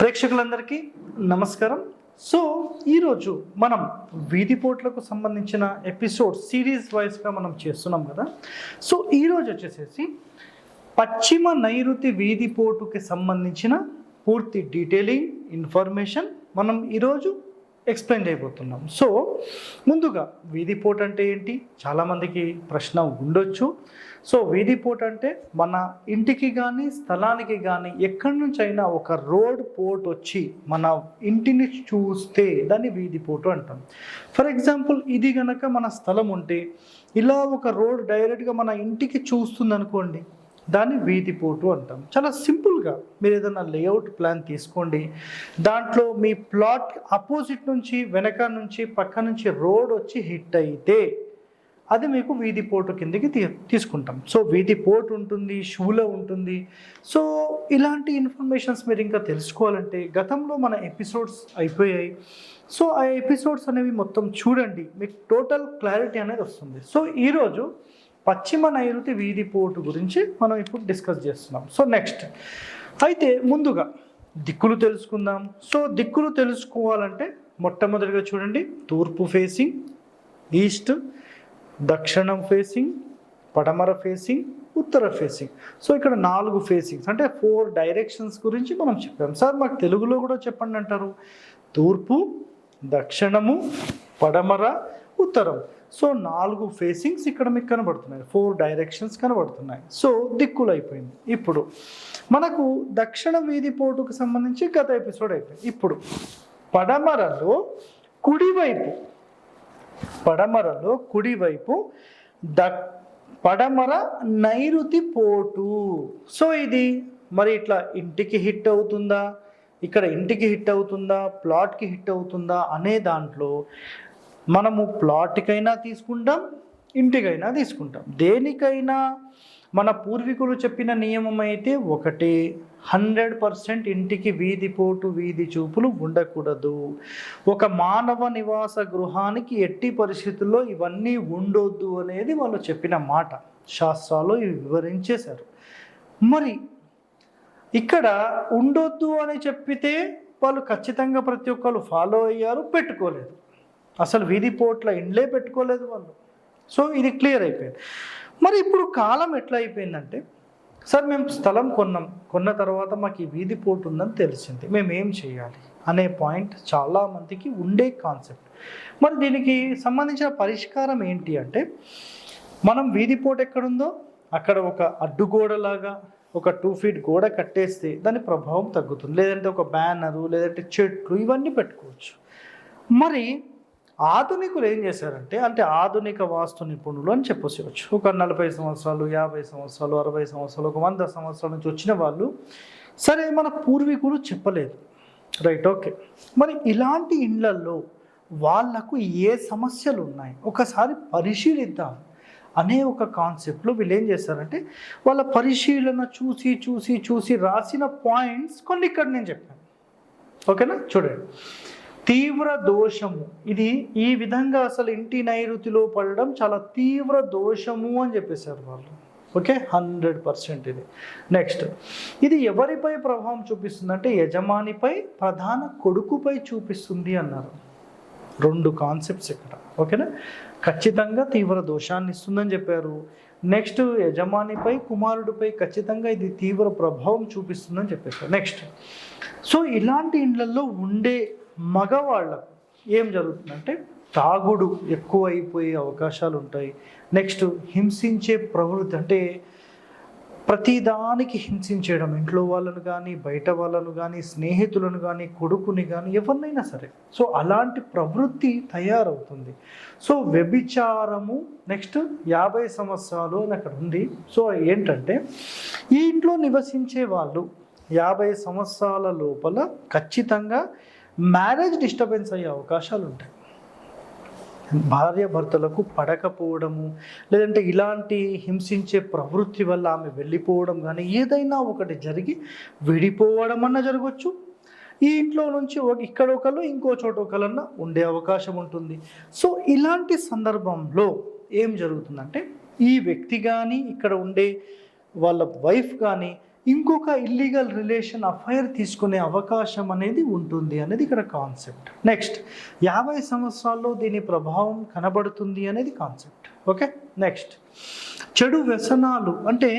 ప్రేక్షకులందరికీ నమస్కారం. సో ఈరోజు మనం వీధిపోట్లకు సంబంధించిన ఎపిసోడ్ సిరీస్ వైజ్గా మనం చేస్తున్నాం కదా. సో ఈరోజు వచ్చేసేసి పశ్చిమ నైరుతి వీధిపోటుకి సంబంధించిన పూర్తి డీటెయిలింగ్ ఇన్ఫర్మేషన్ మనం ఈరోజు ఎక్స్ప్లెయిన్ చేయబోతున్నాం. సో ముందుగా వీధిపోటు అంటే ఏంటి, చాలామందికి ప్రశ్న ఉండొచ్చు. సో వీధిపోటు అంటే మన ఇంటికి కానీ స్థలానికి కానీ ఎక్కడి నుంచి అయినా ఒక రోడ్ పోర్ట్ వచ్చి మన ఇంటిని చూస్తే దాన్ని వీధిపోటు అంటాం. ఫర్ ఎగ్జాంపుల్ ఇది కనుక మన స్థలం ఉంటే ఇలా ఒక రోడ్ డైరెక్ట్గా మన ఇంటికి చూస్తుంది అనుకోండి, దాన్ని వీధిపోటు అంటాం. చాలా సింపుల్గా మీరు ఏదైనా లేఅవుట్ ప్లాన్ తీసుకోండి, దాంట్లో మీ ప్లాట్ అపోజిట్ నుంచి వెనక నుంచి పక్క నుంచి రోడ్ వచ్చి హిట్ అయితే అది మీకు వీధిపోటు కిందకి తీసుకుంటాం. సో వీధిపోటు ఉంటుంది, షూలో ఉంటుంది. సో ఇలాంటి ఇన్ఫర్మేషన్స్ మీరు ఇంకా తెలుసుకోవాలంటే గతంలో మన ఎపిసోడ్స్ అయిపోయాయి. సో ఆ ఎపిసోడ్స్ అనేవి మొత్తం చూడండి, మీకు టోటల్ క్లారిటీ అనేది వస్తుంది. సో ఈరోజు పశ్చిమ నైరుతి వీధిపోటు గురించి మనం ఇప్పుడు డిస్కస్ చేస్తున్నాం. సో నెక్స్ట్ అయితే ముందుగా దిక్కులు తెలుసుకుందాం. సో దిక్కులు తెలుసుకోవాలంటే మొట్టమొదటిగా చూడండి, తూర్పు ఫేసింగ్, ఈస్ట్, దక్షిణం ఫేసింగ్, పడమర ఫేసింగ్, ఉత్తర ఫేసింగ్. సో ఇక్కడ 4 ఫేసింగ్స్ అంటే 4 డైరెక్షన్స్ గురించి మనం చెప్పాం. సార్ మాకు తెలుగులో కూడా చెప్పండి అంటారు. తూర్పు, దక్షిణము, పడమర, ఉత్తరం. సో 4 ఫేసింగ్స్ ఇక్కడ మీకు కనబడుతున్నాయి, 4 డైరెక్షన్స్ కనబడుతున్నాయి. సో దిక్కులు అయిపోయింది. ఇప్పుడు మనకు దక్షిణ వీధిపోటుకు సంబంధించి గత ఎపిసోడ్ అయిపోయింది. ఇప్పుడు పడమరలో కుడివైపు పడమర నైరుతి పోటు. సో ఇది మరి ఇట్లా ఇంటికి హిట్ అవుతుందా, ఇక్కడ ఇంటికి హిట్ అవుతుందా, ప్లాట్కి హిట్ అవుతుందా అనే దాంట్లో మనము ప్లాట్కైనా తీసుకుంటాం, ఇంటికైనా తీసుకుంటాం. దేనికైనా మన పూర్వీకులు చెప్పిన నియమం అయితే ఒకటే, 100% ఇంటికి వీధిపోటు వీధి చూపులు ఉండకూడదు. ఒక మానవ నివాస గృహానికి ఎట్టి పరిస్థితుల్లో ఇవన్నీ ఉండొద్దు అనేది వాళ్ళు చెప్పిన మాట. శాస్త్రాలు ఇవి వివరించేశారు. మరి ఇక్కడ ఉండొద్దు అని చెప్పితే వాళ్ళు ఖచ్చితంగా ప్రతి ఒక్కరు ఫాలో అయ్యారు, పెట్టుకోలేదు. అసలు వీధిపోట్ల ఇండ్లే పెట్టుకోలేదు వాళ్ళు. సో ఇది క్లియర్ అయిపోయింది. మరి ఇప్పుడు కాలం ఎట్లా అయిపోయిందంటే, సార్ మేము స్థలం కొన్న తర్వాత మాకు ఈ వీధిపోటు ఉందని తెలిసింది, మేము ఏం చేయాలి అనే పాయింట్ చాలామందికి ఉండే కాన్సెప్ట్. మరి దీనికి సంబంధించిన పరిష్కారం ఏంటి అంటే, మనం వీధిపోటు ఎక్కడుందో అక్కడ ఒక అడ్డుగోడలాగా ఒక 2 ఫీట్ గోడ కట్టేస్తే దాని ప్రభావం తగ్గుతుంది. లేదంటే ఒక బ్యానరు, లేదంటే చెట్లు, ఇవన్నీ పెట్టుకోవచ్చు. మరి ఆధునికులు ఏం చేశారంటే, అంటే ఆధునిక వాస్తు నిపుణులు అని చెప్పవచ్చు, ఒక 40 సంవత్సరాలు, 50 సంవత్సరాలు, 60 సంవత్సరాలు, ఒక 100 సంవత్సరాల నుంచి వచ్చిన వాళ్ళు, సరే మన పూర్వీకులు చెప్పలేదు, రైట్, ఓకే. మరి ఇలాంటి ఇండ్లల్లో వాళ్లకు ఏ సమస్యలు ఉన్నాయి ఒకసారి పరిశీలిద్దాం అనే ఒక కాన్సెప్ట్లో వీళ్ళు ఏం చేస్తారంటే, వాళ్ళ పరిశీలన చూసి రాసిన పాయింట్స్ కొన్ని ఇక్కడ నేను చెప్పాను, ఓకేనా. చూడండి, తీవ్ర దోషము, ఇది ఈ విధంగా అసలు ఇంటి నైరుతిలో పడడం చాలా తీవ్ర దోషము అని చెప్పేశారు వాళ్ళు, ఓకే. 100% ఇది. నెక్స్ట్, ఇది ఎవరిపై ప్రభావం చూపిస్తుంది అంటే యజమానిపై, ప్రధాన కొడుకుపై చూపిస్తుంది అన్నారు. 2 కాన్సెప్ట్స్ ఇక్కడ, ఓకేనా. ఖచ్చితంగా తీవ్ర దోషాన్ని ఇస్తుందని చెప్పారు. నెక్స్ట్, యజమానిపై, కుమారుడిపై ఖచ్చితంగా ఇది తీవ్ర ప్రభావం చూపిస్తుందని చెప్పేశారు. నెక్స్ట్, సో ఇలాంటి ఇండ్లలో ఉండే మగవాళ్ళకు ఏం జరుగుతుందంటే, తాగుడు ఎక్కువ అయిపోయే అవకాశాలు ఉంటాయి. నెక్స్ట్, హింసించే ప్రవృత్తి, అంటే ప్రతిదానికి హింసించడం, ఇంట్లో వాళ్ళను కానీ, బయట వాళ్ళను కానీ, స్నేహితులను కానీ, కొడుకుని కానీ, ఎవరినైనా సరే. సో అలాంటి ప్రవృత్తి తయారవుతుంది. సో వ్యభిచారము. నెక్స్ట్, 50 సంవత్సరాలు అని అక్కడ ఉంది. సో ఏంటంటే, ఈ ఇంట్లో నివసించే వాళ్ళు 50 సంవత్సరాల లోపల ఖచ్చితంగా మ్యారేజ్ డిస్టర్బెన్స్ అయ్యే అవకాశాలు ఉంటాయి. భార్య భర్తలకు పడకపోవడము, లేదంటే ఇలాంటి హింసించే ప్రవృత్తి వల్ల ఆమె వెళ్ళిపోవడం కానీ, ఏదైనా ఒకటి జరిగి విడిపోవడం అన్న జరగవచ్చు. ఈ ఇంట్లో నుంచి ఇక్కడ ఒకళ్ళు, ఇంకో చోట ఒకళ్ళన్నా ఉండే అవకాశం ఉంటుంది. సో ఇలాంటి సందర్భంలో ఏం జరుగుతుందంటే, ఈ వ్యక్తి కానీ, ఇక్కడ ఉండే వాళ్ళ వైఫ్ కానీ ఇంకొక ఇల్లీగల్ రిలేషన్ అఫైర్ తీసుకునే అవకాశం అనేది ఉంటుంది అనేది ఇక్కడ కాన్సెప్ట్. నెక్స్ట్ 50 సంవత్సరాల్లో దీని ప్రభావం కనబడుతుంది అనేది కాన్సెప్ట్. ఓకే, నెక్స్ట్ చెడు వ్యసనాలు అంటే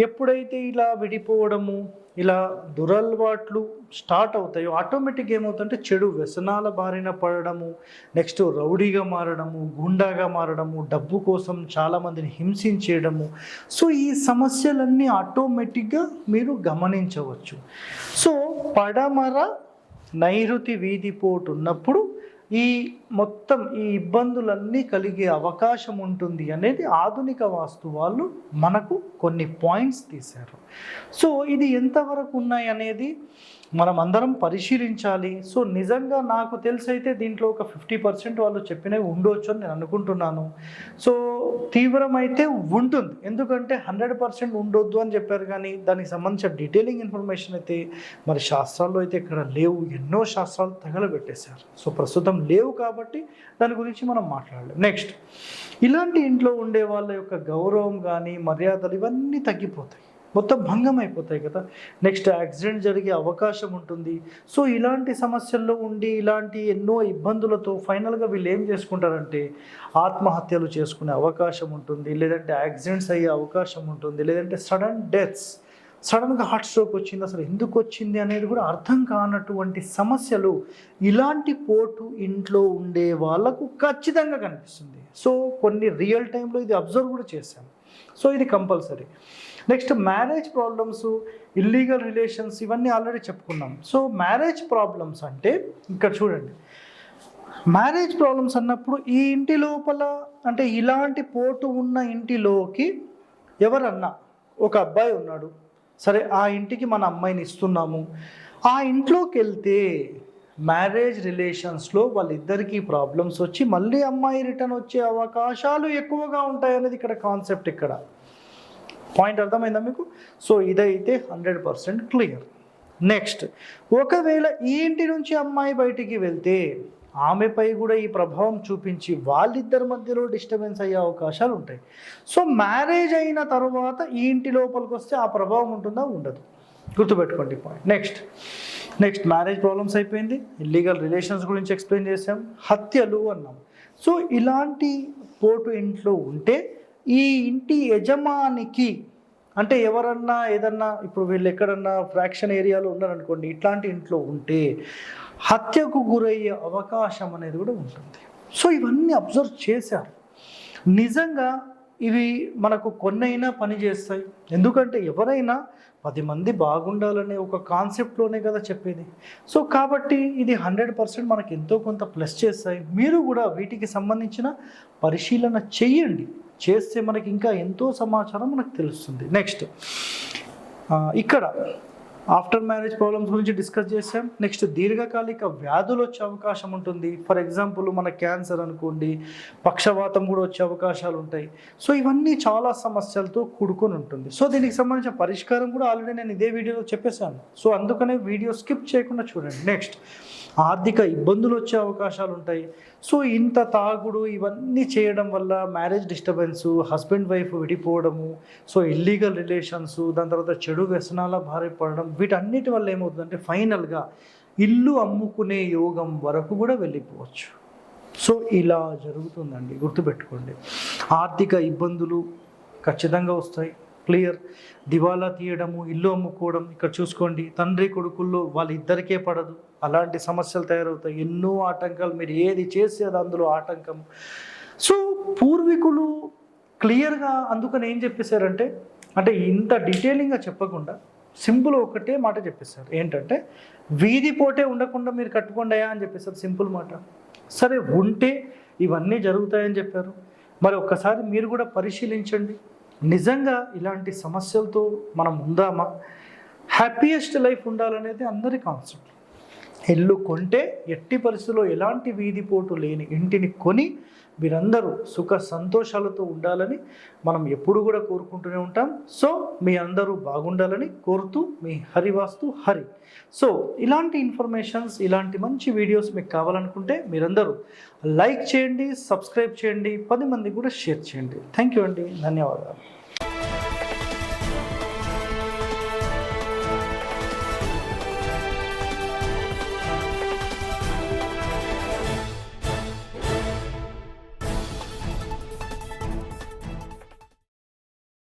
ఎప్పుడైతే ఇలా విడిపోవడము, ఇలా దురలవాట్లు స్టార్ట్ అవుతాయో ఆటోమేటిక్గా ఏమవుతుందంటే చెడు వ్యసనాల బారిన పడడము, నెక్స్ట్ రౌడీగా మారడము, గుండాగా మారడము, డబ్బు కోసం చాలామందిని హింసించేయడము. సో ఈ సమస్యలన్నీ ఆటోమేటిక్గా మీరు గమనించవచ్చు. సో పడమర నైరుతి వీధిపోటు ఉన్నప్పుడు ఈ మొత్తం ఈ ఇబ్బందులన్నీ కలిగే అవకాశం ఉంటుంది అనేది ఆధునిక వాస్తు వాళ్ళు మనకు కొన్ని పాయింట్స్ తీశారు. సో ఇది ఎంతవరకు ఉన్నాయి అనేది మనం అందరం పరిశీలించాలి. సో నిజంగా నాకు తెలిసైతే దీంట్లో ఒక 50% వాళ్ళు చెప్పినవి ఉండవచ్చు అని నేను అనుకుంటున్నాను. సో తీవ్రమైతే ఉంటుంది, ఎందుకంటే 100% ఉండొద్దు అని చెప్పారు, కానీ దానికి సంబంధించిన డీటెయిలింగ్ ఇన్ఫర్మేషన్ అయితే మరి శాస్త్రాల్లో అయితే ఇక్కడ లేవు. ఎన్నో శాస్త్రాలు తగలబెట్టేశారు. సో ప్రస్తుతం లేవు కాబట్టి దాని గురించి మనం మాట్లాడలేం. నెక్స్ట్ ఇలాంటి ఇంట్లో ఉండే వాళ్ళ యొక్క గౌరవం కానీ మర్యాదలు ఇవన్నీ తగ్గిపోతాయి, మొత్తం భంగం అయిపోతాయి కదా. నెక్స్ట్ యాక్సిడెంట్ జరిగే అవకాశం ఉంటుంది. సో ఇలాంటి సమస్యల్లో ఉండి ఇలాంటి ఎన్నో ఇబ్బందులతో ఫైనల్గా వీళ్ళు ఏం చేసుకుంటారంటే ఆత్మహత్యలు చేసుకునే అవకాశం ఉంటుంది, లేదంటే యాక్సిడెంట్స్ అయ్యే అవకాశం ఉంటుంది, లేదంటే సడన్ డెత్స్, సడన్గా హార్ట్ స్ట్రోక్ వచ్చింది, అసలు ఎందుకు వచ్చింది అనేది కూడా అర్థం కానటువంటి సమస్యలు ఇలాంటి పోటు ఇంట్లో ఉండే వాళ్ళకు ఖచ్చితంగా కనిపిస్తుంది. సో కొన్ని రియల్ టైంలో ఇది అబ్జర్వ్ కూడా చేశాను. సో ఇది compulsory. Next marriage problems, illegal relations ఇవన్నీ ఆల్రెడీ చెప్పుకున్నాం. సో మ్యారేజ్ ప్రాబ్లమ్స్ అంటే ఇక్కడ చూడండి, మ్యారేజ్ ప్రాబ్లమ్స్ అన్నప్పుడు ఈ ఇంటి లోపల అంటే ఇలాంటి పోటు ఉన్న ఇంటిలోకి ఎవరన్నా ఒక అబ్బాయి ఉన్నాడు, సరే ఆ ఇంటికి మన అమ్మాయిని ఇస్తున్నాము, ఆ ఇంట్లోకి వెళ్తే మ్యారేజ్ రిలేషన్స్లో వాళ్ళిద్దరికీ ప్రాబ్లమ్స్ వచ్చి మళ్ళీ అమ్మాయి రిటర్న్ వచ్చే అవకాశాలు ఎక్కువగా ఉంటాయి అనేది ఇక్కడ కాన్సెప్ట్. ఇక్కడ పాయింట్ అర్థమైందా మీకు? సో ఇదైతే 100% క్లియర్. నెక్స్ట్ ఒకవేళ ఈ ఇంటి నుంచి అమ్మాయి బయటికి వెళ్తే ఆమెపై కూడా ఈ ప్రభావం చూపించి వాళ్ళిద్దరి మధ్యలో డిస్టర్బెన్స్ అయ్యే అవకాశాలు ఉంటాయి. సో మ్యారేజ్ అయిన తర్వాత ఈ ఇంటి లోపలికి వస్తే ఆ ప్రభావం ఉంటుందా? ఉండదు. గుర్తుపెట్టుకోండి పాయింట్. నెక్స్ట్ మ్యారేజ్ ప్రాబ్లమ్స్ అయిపోయింది, ఇల్లీగల్ రిలేషన్స్ గురించి ఎక్స్ప్లెయిన్ చేసాం, హత్యలు అన్నాం. సో ఇలాంటి పోటు ఇంట్లో ఉంటే ఈ ఇంటి యజమానికి అంటే ఎవరన్నా ఏదన్నా ఇప్పుడు వీళ్ళు ఎక్కడన్నా ఫ్రాక్షన్ ఏరియాలో ఉన్నారనుకోండి, ఇట్లాంటి ఇంట్లో ఉంటే హత్యకు గురయ్యే అవకాశం అనేది కూడా ఉంటుంది. సో ఇవన్నీ అబ్జర్వ్ చేశారు. నిజంగా ఇవి మనకు కొన్నైనా పని చేస్తాయి, ఎందుకంటే ఎవరైనా 10 మంది బాగుండాలనే ఒక కాన్సెప్ట్లోనే కదా చెప్పేది. సో కాబట్టి ఇది 100% మనకు ఎంతో కొంత ప్లస్ చేస్తాయి. మీరు కూడా వీటికి సంబంధించిన పరిశీలన చెయ్యండి, చేస్తే మనకి ఇంకా ఎంతో సమాచారం మనకు తెలుస్తుంది. నెక్స్ట్ ఇక్కడ ఆఫ్టర్ మ్యారేజ్ ప్రాబ్లమ్స్ గురించి డిస్కస్ చేసాం. నెక్స్ట్ దీర్ఘకాలిక వ్యాధులు వచ్చే అవకాశం ఉంటుంది. ఫర్ ఎగ్జాంపుల్ మన క్యాన్సర్ అనుకోండి, పక్షవాతం కూడా వచ్చే అవకాశాలు ఉంటాయి. సో ఇవన్నీ చాలా సమస్యలతో కూడుకొని ఉంటుంది. సో దీనికి సంబంధించిన పరిష్కారం కూడా ఆల్రెడీ నేను ఇదే వీడియోలో చెప్పేశాను. సో అందుకనే వీడియో స్కిప్ చేయకుండా చూడండి. నెక్స్ట్ ఆర్థిక ఇబ్బందులు వచ్చే అవకాశాలు ఉంటాయి. సో ఇంత తాగుడు ఇవన్నీ చేయడం వల్ల మ్యారేజ్ డిస్టర్బెన్సు, హస్బెండ్ వైఫ్ విడిపోవడము, సో ఇల్లీగల్ రిలేషన్స్, దాని తర్వాత చెడు వ్యసనాల బారి పడడం, వీటన్నిటి వల్ల ఏమవుతుందంటే ఫైనల్గా ఇల్లు అమ్ముకునే యోగం వరకు కూడా వెళ్ళిపోవచ్చు. సో ఇలా జరుగుతుందండి, గుర్తుపెట్టుకోండి. ఆర్థిక ఇబ్బందులు ఖచ్చితంగా వస్తాయి, క్లియర్. దివాలా తీయడము, ఇల్లు అమ్ముకోవడం, ఇక్కడ చూసుకోండి తండ్రి కొడుకుల్లో వాళ్ళిద్దరికే పడదు, అలాంటి సమస్యలు తయారవుతాయి. ఎన్నో ఆటంకాలు, మీరు ఏది చేస్తే అది అందులో ఆటంకం. సో పూర్వీకులు క్లియర్గా అందుకని ఏం చెప్పేశారంటే, అంటే ఇంత డీటెయిలింగ్గా చెప్పకుండా సింపుల్ ఒకటే మాట చెప్పేశారు, ఏంటంటే వీధి పోటే ఉండకుండా మీరు కట్టుకోండియా అని చెప్పేశారు. సింపుల్ మాట. సరే ఉంటే ఇవన్నీ జరుగుతాయని చెప్పారు. మరి ఒక్కసారి మీరు కూడా పరిశీలించండి, నిజంగా ఇలాంటి సమస్యలతో మనం ఉందామా? హ్యాపీయెస్ట్ లైఫ్ ఉండాలనేది అందరి కాన్సెప్ట్. ఇల్లు కొంటే ఎట్టి పరిస్థితుల్లో ఎలాంటి వీధిపోటు లేని ఇంటిని కొని మీరందరూ సుఖ సంతోషాలతో ఉండాలని మనం ఎప్పుడు కూడా కోరుకుంటూనే ఉంటాం. సో మీ అందరూ బాగుండాలని కోరుతూ మీ హరివాస్తు హరి. సో ఇలాంటి ఇన్ఫర్మేషన్స్, ఇలాంటి మంచి వీడియోస్ మీకు కావాలనుకుంటే మీరందరూ లైక్ చేయండి, సబ్స్క్రైబ్ చేయండి, 10 మందికి కూడా షేర్ చేయండి. థ్యాంక్ యూ అండి, ధన్యవాదాలు.